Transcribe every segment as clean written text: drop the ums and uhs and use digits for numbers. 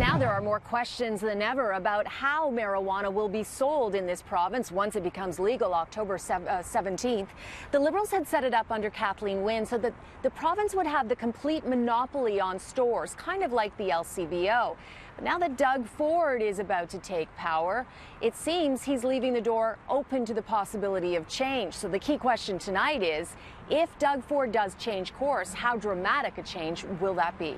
Now there are more questions than ever about how marijuana will be sold in this province once it becomes legal October 17th. The Liberals had set it up under Kathleen Wynne so that the province would have the complete monopoly on stores, kind of like the LCBO. But now that Doug Ford is about to take power, it seems he's leaving the door open to the possibility of change. So the key question tonight is, if Doug Ford does change course, how dramatic a change will that be?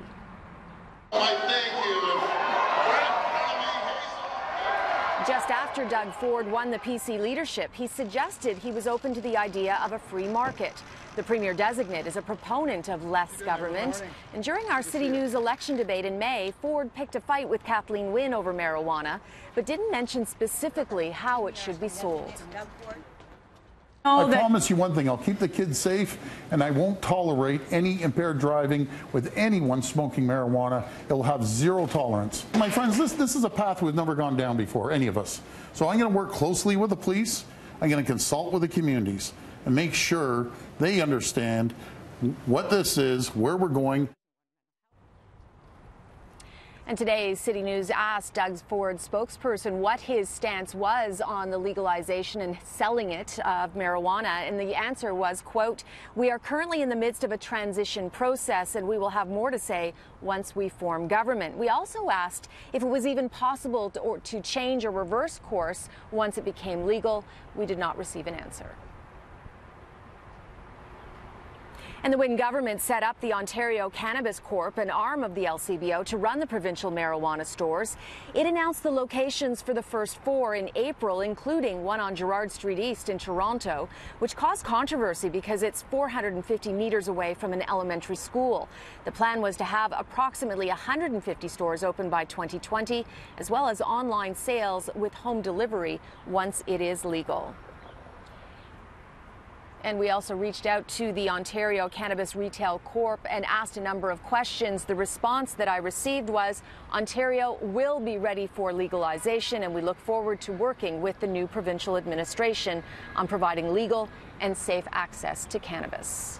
Just after Doug Ford won the PC leadership, he suggested he was open to the idea of a free market. The Premier-designate is a proponent of less government. And during our CityNews election debate in May, Ford picked a fight with Kathleen Wynne over marijuana, but didn't mention specifically how it should be sold. I promise you one thing, I'll keep the kids safe, and I won't tolerate any impaired driving with anyone smoking marijuana. It'll have zero tolerance. My friends, this is a path we've never gone down before, any of us. So I'm going to work closely with the police, I'm going to consult with the communities, and make sure they understand what this is, where we're going. And today, City News asked Doug Ford's spokesperson what his stance was on the legalization and selling it of marijuana. And the answer was, quote, "We are currently in the midst of a transition process and we will have more to say once we form government." We also asked if it was even possible to change or reverse course once it became legal. We did not receive an answer. And the Wynne government set up the Ontario Cannabis Corp, an arm of the LCBO, to run the provincial marijuana stores. It announced the locations for the first 4 in April, including one on Gerrard Street East in Toronto, which caused controversy because it's 450 meters away from an elementary school. The plan was to have approximately 150 stores open by 2020, as well as online sales with home delivery once it is legal. And we also reached out to the Ontario Cannabis Retail Corp and asked a number of questions. The response that I received was, Ontario will be ready for legalization, and we look forward to working with the new provincial administration on providing legal and safe access to cannabis.